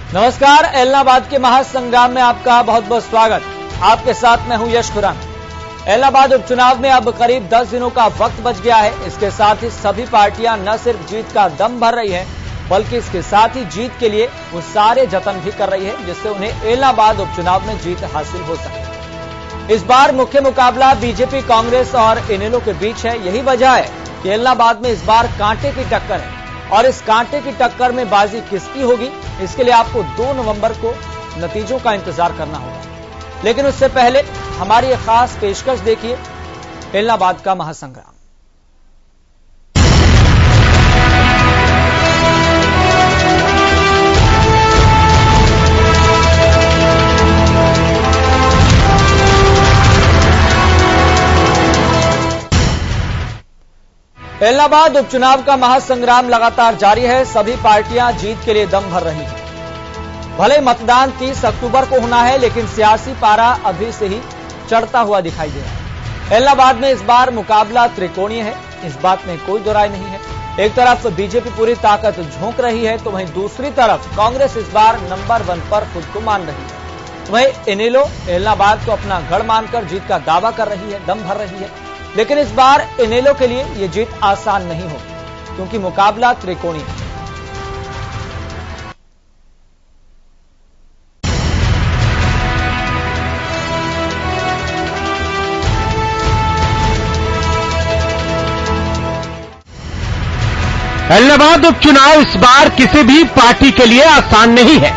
नमस्कार, एलनाबाद के महासंग्राम में आपका बहुत बहुत स्वागत। आपके साथ मैं हूं यश खुराना। एलनाबाद उपचुनाव में अब करीब 10 दिनों का वक्त बच गया है। इसके साथ ही सभी पार्टियां न सिर्फ जीत का दम भर रही हैं, बल्कि इसके साथ ही जीत के लिए वो सारे जतन भी कर रही है जिससे उन्हें एलनाबाद उपचुनाव में जीत हासिल हो सके। इस बार मुख्य मुकाबला बीजेपी, कांग्रेस और इनेलो के बीच है। यही वजह है कि एलनाबाद में इस बार कांटे की टक्कर है और इस कांटे की टक्कर में बाजी किसकी होगी, इसके लिए आपको 2 नवंबर को नतीजों का इंतजार करना होगा। लेकिन उससे पहले हमारी एक खास पेशकश देखिए, एलनाबाद का महासंग्राम। एलनाबाद उपचुनाव का महासंग्राम लगातार जारी है। सभी पार्टियां जीत के लिए दम भर रही हैं। भले मतदान 30 अक्टूबर को होना है, लेकिन सियासी पारा अभी से ही चढ़ता हुआ दिखाई दे रहा है। एलनाबाद में इस बार मुकाबला त्रिकोणीय है, इस बात में कोई दो राय नहीं है। एक तरफ बीजेपी पूरी ताकत झोंक रही है, तो वहीं दूसरी तरफ कांग्रेस इस बार नंबर 1 पर खुद को मान रही है। वहीं इनेलो एलनाबाद को अपना गढ़ मानकर जीत का दावा कर रही है, दम भर रही है। लेकिन इस बार इनेलो के लिए यह जीत आसान नहीं होगी, क्योंकि मुकाबला त्रिकोणीय है। एलनाबाद उपचुनाव इस बार किसी भी पार्टी के लिए आसान नहीं है।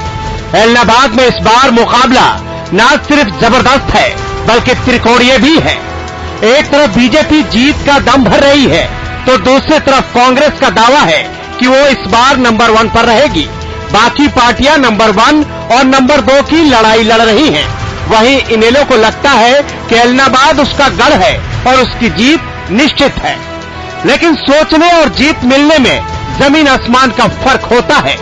एलनाबाद में इस बार मुकाबला न सिर्फ जबरदस्त है, बल्कि त्रिकोणीय भी है। एक तरफ बीजेपी जीत का दम भर रही है, तो दूसरी तरफ कांग्रेस का दावा है कि वो इस बार नंबर 1 पर रहेगी। बाकी पार्टियां नंबर 1 और नंबर 2 की लड़ाई लड़ रही हैं। वहीं इनेलो को लगता है कि एलनाबाद उसका गढ़ है और उसकी जीत निश्चित है। लेकिन सोचने और जीत मिलने में जमीन आसमान का फर्क होता है।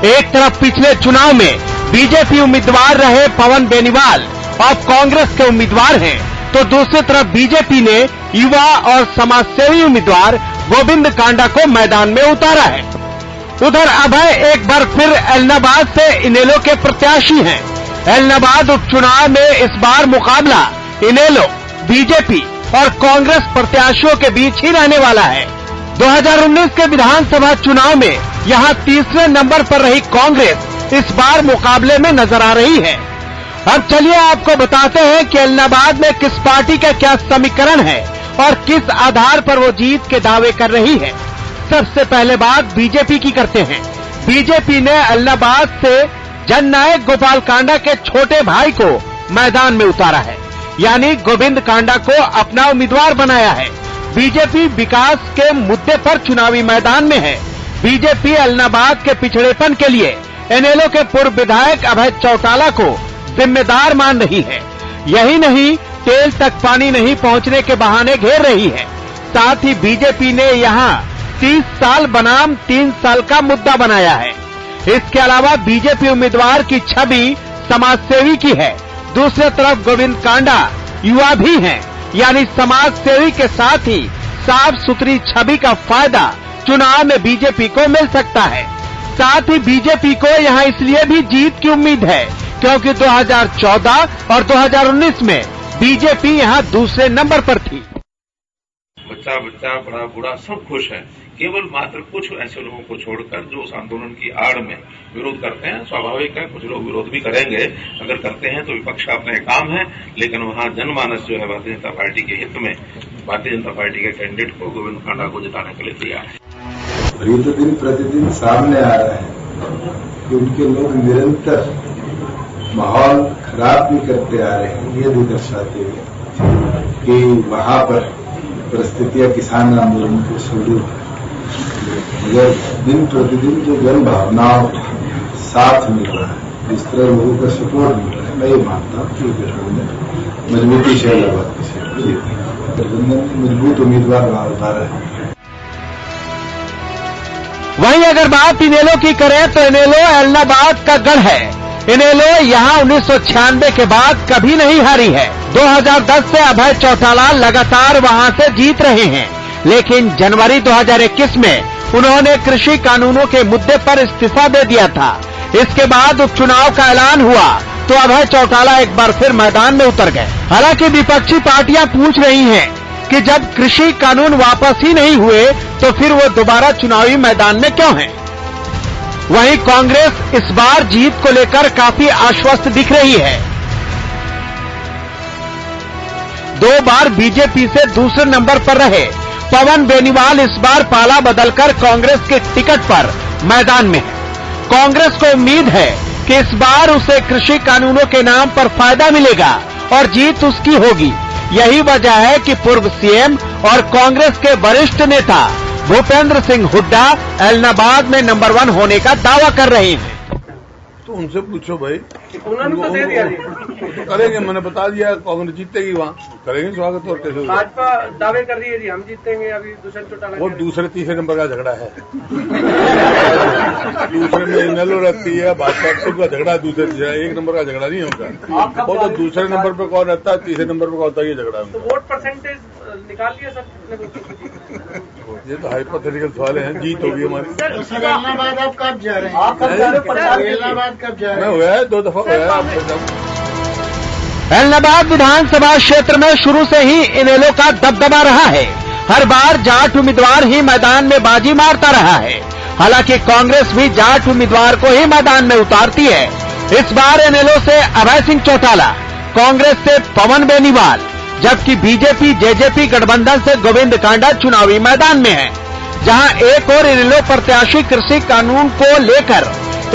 एक तरफ पिछले चुनाव में बीजेपी उम्मीदवार रहे पवन बेनीवाल, अब कांग्रेस के उम्मीदवार हैं, तो दूसरी तरफ बीजेपी ने युवा और समाजसेवी उम्मीदवार गोविंद कांडा को मैदान में उतारा है। उधर अभय एक बार फिर एलनाबाद से इनेलो के प्रत्याशी हैं। एलनाबाद उपचुनाव में इस बार मुकाबला इनेलो, बीजेपी और कांग्रेस प्रत्याशियों के बीच ही रहने वाला है। 2019 के विधानसभा चुनाव में यहां तीसरे नंबर पर रही कांग्रेस इस बार मुकाबले में नजर आ रही है। अब चलिए आपको बताते हैं कि एलनाबाद में किस पार्टी का क्या समीकरण है और किस आधार पर वो जीत के दावे कर रही है। सबसे पहले बात बीजेपी की करते हैं। बीजेपी ने एलनाबाद से जननायक गोपाल कांडा के छोटे भाई को मैदान में उतारा है, यानी गोविंद कांडा को अपना उम्मीदवार बनाया है। बीजेपी विकास के मुद्दे पर चुनावी मैदान में है। बीजेपी एलनाबाद के पिछड़ेपन के लिए इनेलो के पूर्व विधायक अभय चौटाला को जिम्मेदार मान रही है। यही नहीं, तेल तक पानी नहीं पहुंचने के बहाने घेर रही है। साथ ही बीजेपी ने यहां 30 साल बनाम 3 साल का मुद्दा बनाया है। इसके अलावा बीजेपी उम्मीदवार की छवि समाजसेवी की है। दूसरी तरफ गोविंद कांडा युवा भी हैं, यानी समाजसेवी के साथ ही साफ सुथरी छवि का फायदा चुनाव में बीजेपी को मिल सकता है। साथ ही बीजेपी को यहां इसलिए भी जीत की उम्मीद है क्योंकि 2014 और 2019 में बीजेपी यहां दूसरे नंबर पर थी। बच्चा बच्चा, बड़ा बूढ़ा सब खुश है, केवल मात्र कुछ ऐसे लोगों को छोड़कर जो उस आंदोलन की आड़ में विरोध करते हैं। स्वाभाविक है, कुछ लोग विरोध भी करेंगे, अगर करते हैं तो विपक्ष का अपने काम है। लेकिन वहां जनमानस जो है भारतीय जनता पार्टी के हित में भारतीय जनता पार्टी के कैंडिडेट को गोविंद कांडा को जिताने के लिए तैयार है। ये तो दिन प्रतिदिन सामने आ रहा है कि उनके लोग निरंतर माहौल खराब भी करते आ रहे हैं। ये भी दर्शाते हुए कि वहां पर परिस्थितियां किसान आंदोलन को शुरू, मगर दिन प्रतिदिन जो जन भावनाओं साथ मिल रहा है, इस तरह लोगों का सपोर्ट मिल रहा है, मैं ये मानता हूँ कि गठबंधन मजबूती से एलनाबाद की सीट जीती। गठबंधन मजबूत उम्मीदवार वहां उतारा है। वहीं अगर बात इनेलो की करें तो इनेलो एलनाबाद का गढ़ है। इनेलो यहां 1996 के बाद कभी नहीं हारी है। 2010 से अभय चौटाला लगातार वहां से जीत रहे हैं, लेकिन जनवरी 2021 में उन्होंने कृषि कानूनों के मुद्दे पर इस्तीफा दे दिया था। इसके बाद उपचुनाव का ऐलान हुआ तो अभय चौटाला एक बार फिर मैदान में उतर गए। हालांकि विपक्षी पार्टियां पूछ रही हैं कि जब कृषि कानून वापस ही नहीं हुए तो फिर वो दोबारा चुनावी मैदान में क्यों हैं? वहीं कांग्रेस इस बार जीत को लेकर काफी आश्वस्त दिख रही है। 2 बार बीजेपी से दूसरे नंबर पर रहे पवन बेनीवाल इस बार पाला बदलकर कांग्रेस के टिकट पर मैदान में है। कांग्रेस को उम्मीद है कि इस बार उसे कृषि कानूनों के नाम पर फायदा मिलेगा और जीत उसकी होगी। यही वजह है कि पूर्व सीएम और कांग्रेस के वरिष्ठ नेता भूपेंद्र सिंह हुड्डा एलनाबाद में नंबर 1 होने का दावा कर रहे हैं। तो उनसे पूछो भाई, उन्होंने तो दे दिया जी। तो करेंगे, मैंने बता दिया कांग्रेस जीतेगी, वहाँ करेंगे स्वागत। और कैसे होगा? भाजपा दावे कर रही है जी हम जीतेंगे, अभी दुष्यंत चौटाला वो दूसरे तीसरे नंबर का झगड़ा है। दूसरे में इनेलो रहती है, भाजपा का झगड़ा दूसरे तीसरे, 1 नंबर का झगड़ा नहीं होगा। वो तो दूसरे नंबर पर कौन रहता है, तीसरे नंबर पर कौन होता है, ये झगड़ा। तो वोट परसेंटेज निकाल लिया सर? ये तो हाइपोथेटिकल सवाल है। जीत होगी हमारी। सर एलनाबाद आप कब जा रहे हैं? एलनाबाद कब जा रहे हैं? मैं हुआ है 2 दफा हुआ है। एलनाबाद विधानसभा क्षेत्र में शुरू से ही इनेलो का दबदबा रहा है। हर बार जाट उम्मीदवार ही मैदान में बाजी मारता रहा है। हालांकि कांग्रेस भी जाट उम्मीदवार को ही मैदान में उतारती है। इस बार इनेलो से अभय सिंह चौटाला, कांग्रेस से पवन बेनीवाल, जबकि बीजेपी जेजेपी गठबंधन से गोविंद कांडा चुनावी मैदान में है। जहां एक और इनेलो प्रत्याशी कृषि कानून को लेकर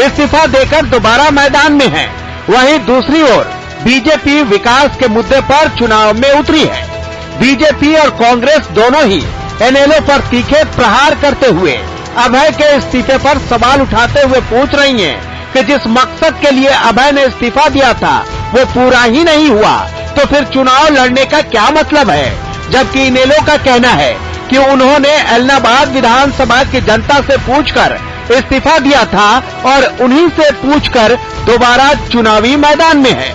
इस्तीफा देकर दोबारा मैदान में है, वहीं दूसरी ओर बीजेपी विकास के मुद्दे पर चुनाव में उतरी है। बीजेपी और कांग्रेस दोनों ही इनेलो पर तीखे प्रहार करते हुए अभय के इस्तीफे पर सवाल उठाते हुए पूछ रही हैं कि जिस मकसद के लिए अभय ने इस्तीफा दिया था वो पूरा ही नहीं हुआ तो फिर चुनाव लड़ने का क्या मतलब है। जबकि इनेलो का कहना है कि उन्होंने एलनाबाद विधानसभा की जनता से पूछकर इस्तीफा दिया था और उन्हीं से पूछकर दोबारा चुनावी मैदान में है।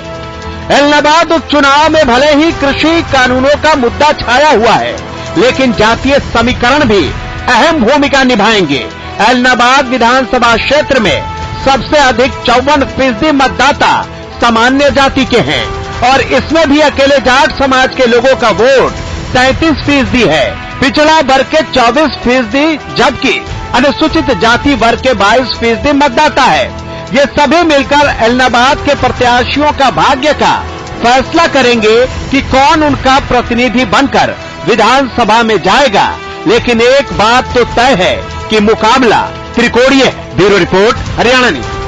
एलनाबाद उपचुनाव में भले ही कृषि कानूनों का मुद्दा छाया हुआ है, लेकिन जातीय समीकरण भी अहम भूमिका निभाएंगे। एलनाबाद विधानसभा क्षेत्र में सबसे अधिक 54% मतदाता सामान्य जाति के हैं और इसमें भी अकेले जाट समाज के लोगों का वोट 33% है। पिछड़ा वर्ग के 24%, जबकि अनुसूचित जाति वर्ग के 22% मतदाता है। ये सभी मिलकर एलनाबाद के प्रत्याशियों का भाग्य का फैसला करेंगे कि कौन उनका प्रतिनिधि बनकर विधानसभा में जाएगा। लेकिन एक बात तो तय है कि मुकाबला त्रिकोणीय है। Bureau report, Haryana news.